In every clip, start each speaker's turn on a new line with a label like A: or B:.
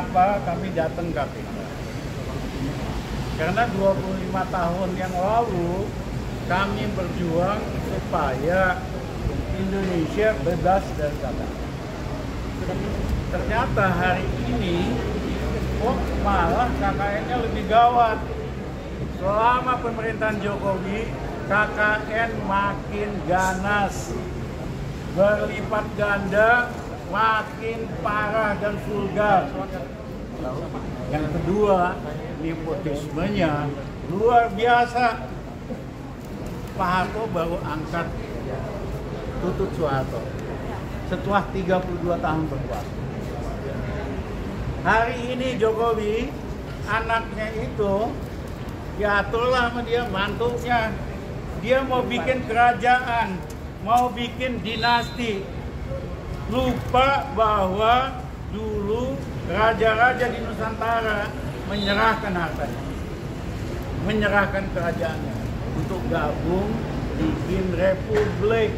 A: kenapa kami datang KPK? Karena 25 tahun yang lalu kami berjuang supaya Indonesia bebas dari KKN. Ternyata hari ini malah KKN-nya lebih gawat. Selama pemerintahan Jokowi, KKN makin ganas, berlipat ganda, makin parah dan vulgar. Yang kedua, nepotismenya luar biasa. Pak Harto baru angkat Tutut Soeharto setelah 32 tahun berkuasa. Hari ini Jokowi, anaknya itu diaturlah sama dia, mantunya. Dia mau bikin kerajaan, mau bikin dinasti. Lupa bahwa dulu raja-raja di Nusantara menyerahkan hartanya, menyerahkan kerajaannya untuk gabung bikin republik.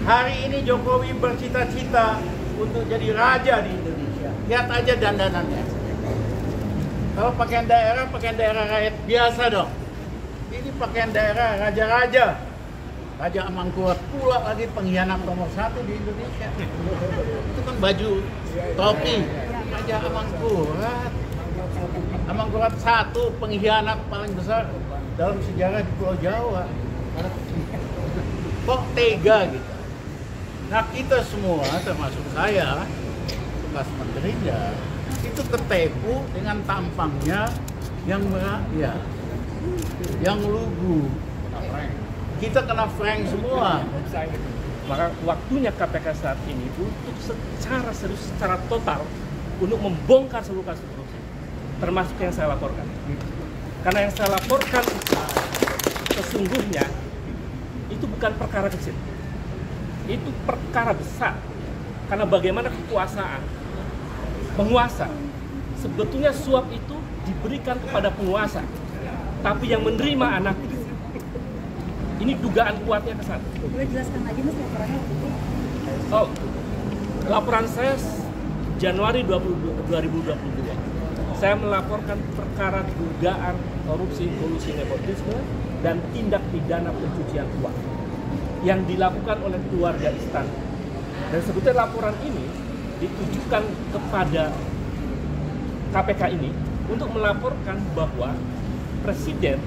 A: Hari ini Jokowi bercita-cita untuk jadi raja di Indonesia. Lihat aja dandanannya. Kalau pakaian daerah rakyat biasa dong. Ini pakaian daerah raja-raja. Raja Amangkurat pula lagi pengkhianat nomor 1 di Indonesia. Itu kan baju topi Raja Amangkurat. Amangkurat 1 pengkhianat paling besar dalam sejarah di Pulau Jawa. Kok tega gitu? Nah kita semua termasuk saya bekas menterinya itu ketipu dengan tampangnya yang merakyat, yang lugu. Kita kena prank semua.
B: Maka waktunya KPK saat ini untuk secara serius, secara total untuk membongkar seluruh kasus korupsi, termasuk yang saya laporkan. Karena yang saya laporkan sesungguhnya itu bukan perkara kecil, itu perkara besar. Karena bagaimana kekuasaan penguasa, sebetulnya suap itu diberikan kepada penguasa, tapi yang menerima anak. Ini dugaan kuatnya ke sana.
C: Boleh jelaskan lagi Mas laporannya waktu itu?
B: Oh, laporan saya Januari 2022. Saya melaporkan perkara dugaan korupsi, kolusi, nepotisme, dan tindak pidana pencucian uang yang dilakukan oleh keluarga istana. Dan sebetulnya laporan ini ditujukan kepada KPK ini untuk melaporkan bahwa Presiden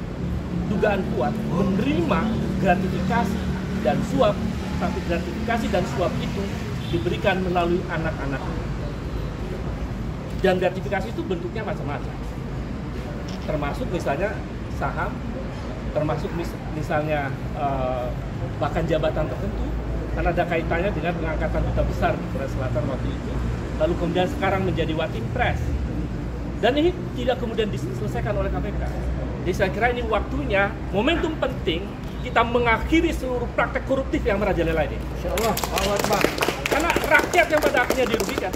B: dugaan kuat menerima gratifikasi dan suap, tapi gratifikasi dan suap itu diberikan melalui anak-anak. Dan gratifikasi itu bentuknya macam-macam, termasuk misalnya saham, termasuk misalnya bahkan jabatan tertentu, karena ada kaitannya dengan pengangkatan duta besar di Korea Selatan waktu itu, lalu kemudian sekarang menjadi Watinpres. Dan ini tidak kemudian diselesaikan oleh KPK. Jadi saya kira ini waktunya, momentum penting kita mengakhiri seluruh praktek koruptif yang merajalela ini.
A: Insyaallah, Pak.
B: Karena rakyat yang pada akhirnya dirugikan,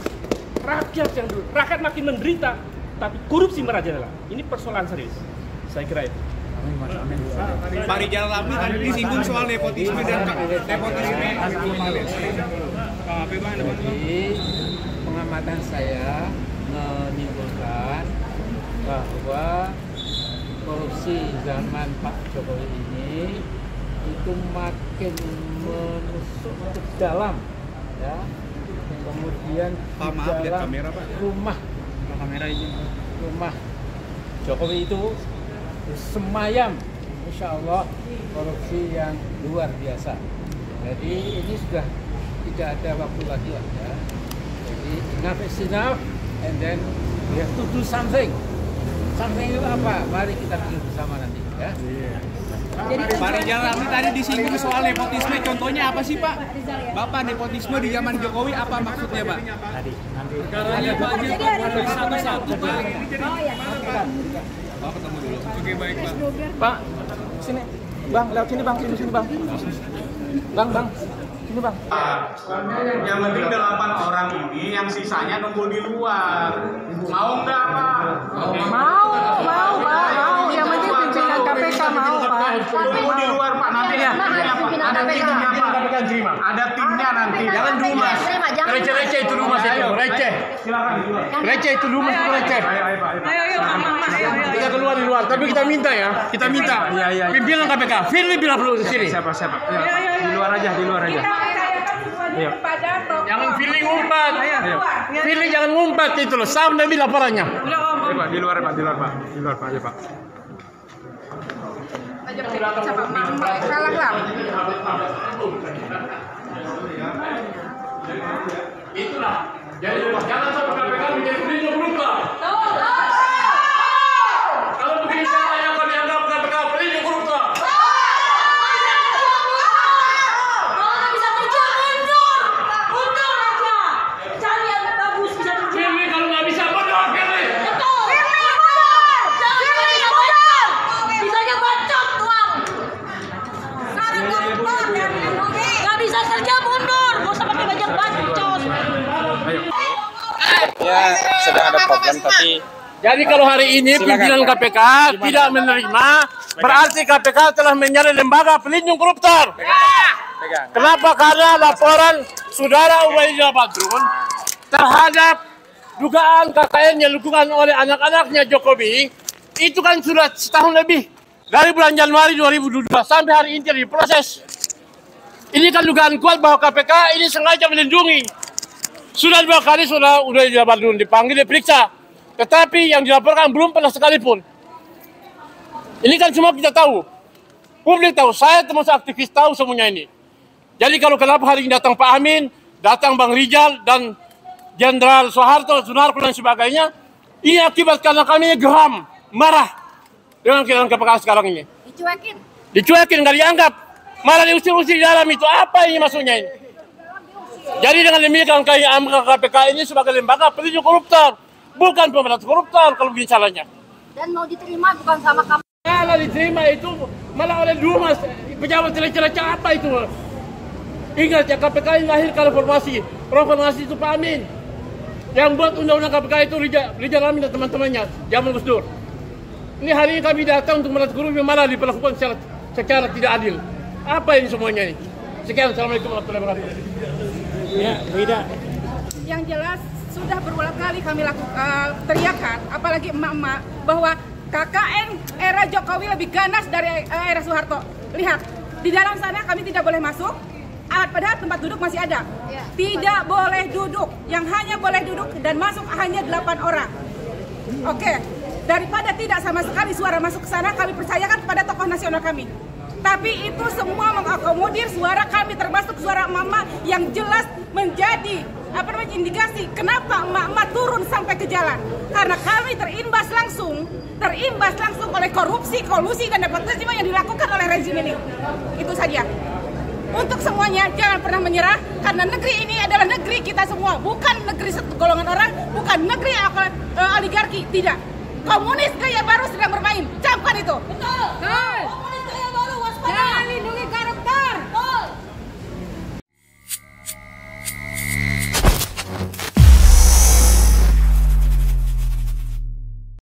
B: rakyat makin menderita, tapi korupsi merajalela. Ini persoalan serius. Saya kira itu.
D: Pak Rijal Ramli tadi disinggung soal nepotisme dan nepotisme.
E: Jadi pengamatan saya menimbulkan bahwa korupsi zaman Pak Jokowi ini itu makin menusuk ke dalam, ya. Kemudian
D: Pak,
E: di
D: maaf, lihat
E: dalam
D: kamera, Pak.
E: rumah Jokowi itu semayam, insya Allah korupsi yang luar biasa. Jadi ini sudah tidak ada waktu lagi lah, ya. Jadi enough is enough, and then we have to do something. Something itu apa? Mari kita pikir bersama nanti, ya.
D: Pak Rijal Ramli tadi disinggung soal nepotisme. Contohnya apa sih Pak? Bapak, nepotisme di zaman Jokowi apa maksudnya Pak?
A: Nanti.
D: Karena Pak satu-satu Pak.
C: Oh ya.
D: Bapak ketemu dulu. Oke, baik Pak.
E: Pak, sini, Bang, lewat sini Bang, sini Bang. Bang, sini Bang.
F: Yang penting 8 orang ini, yang sisanya nunggu di luar. Mau nggak Pak?
G: Mau, Pak. Yang penting pimpinan KPK mau, Pak.
F: Nunggu di luar Pak, nanti
G: Iya.
F: apa? Ada timnya Pak. Ada timnya nanti.
G: Jangan dulu Mas. Receh-receh itu dulu Mas itu. Receh.
F: Silakan.
G: Receh itu dulu Mas, receh.
D: Ayo.
G: Kita keluar di luar, tapi kita minta ya. Kita minta. Pimpinan KPK. Firly bilang perlu di sini.
F: Siapa? Di luar aja. Ayo.
G: Jangan Firly ngumpat. Firly jangan ngumpat itu loh. Sam Nabi laporannya.
F: Ayo Pak, di luar Pak. Ayo Pak.
C: Salah lah.
G: Itulah. Jadi jangan sampai KPK menjadi pelindung koruptor. Kalau begini caranya kau dianggap KPK pelindung koruptor.
H: Kalau bisa kerja mundur aja. Cari yang bagus bisa kerja.
G: Firly kalau nggak bisa mundur, Firly.
H: Betul. Jangan bisa bacot. Bisanya bacot doang. Sarang koruptor dan nggak bisa kerja mundur. Gak usah pakai banyak bacot.
I: Ya sedang ada problem tapi
G: Jadi kalau hari ini pimpinan KPK tidak menerima, berarti KPK telah menjadi lembaga pelindung koruptor. Kenapa? Karena laporan saudara Ubaidillah Badrun terhadap dugaan KKN yang dilakukan oleh anak-anaknya Jokowi itu kan sudah setahun lebih, dari bulan Januari 2022 sampai hari ini diproses. Ini kan dugaan kuat bahwa KPK ini sengaja melindungi. Sudah 2 kali sudah Ubaidillah Badrun dipanggil, diperiksa, tetapi yang dilaporkan belum pernah sekalipun. Ini kan semua kita tahu, publik tahu, saya termasuk aktivis tahu semuanya ini. Jadi kalau kenapa hari ini datang Pak Amin, datang Bang Rijal dan Jenderal Soeharto, Sunarko dan sebagainya, ini akibat karena kami geram, marah dengan keadaan KPK sekarang ini. Dicuekin, nggak dianggap, malah diusir-usir di dalam itu. Apa ini maksudnya ini? Jadi dengan demikian KPK ini sebagai lembaga pelindung koruptor, bukan pemberantasan koruptor kalau begini caranya.
C: Dan mau diterima bukan sama kamu.
G: Kalau diterima itu malah oleh Dumas, pejabat receh-receh apa itu? Ingat ya, KPK yang lahirkan reformasi itu Pak Amin. Yang buat undang-undang KPK itu Rijal Amin dan teman-temannya, zaman Gus Dur. Ini hari ini kami datang untuk memberantas korupsi, malah diperlakukan secara tidak adil. Apa ini semuanya ini? Sekian, Assalamualaikum warahmatullahi wabarakatuh.
B: Ya, Wida.
C: Yang jelas sudah berulang kali kami teriakan, apalagi emak-emak, bahwa KKN era Jokowi lebih ganas dari era Soeharto. Lihat, di dalam sana kami tidak boleh masuk, padahal tempat duduk masih ada. Tidak boleh duduk, yang hanya boleh duduk dan masuk hanya 8 orang. Oke, daripada tidak sama sekali suara masuk ke sana, kami percayakan kepada tokoh nasional kami. Tapi itu semua mengakomodir suara kami, termasuk suara emak-emak yang jelas menjadi indikasi kenapa emak-emak turun sampai ke jalan. Karena kami terimbas langsung oleh korupsi, kolusi dan nepotisme yang dilakukan oleh rezim ini. Itu saja. Untuk semuanya jangan pernah menyerah, karena negeri ini adalah negeri kita semua, bukan negeri satu golongan orang, bukan negeri oligarki, tidak. Komunis gaya baru sedang bermain, camkan itu. Betul.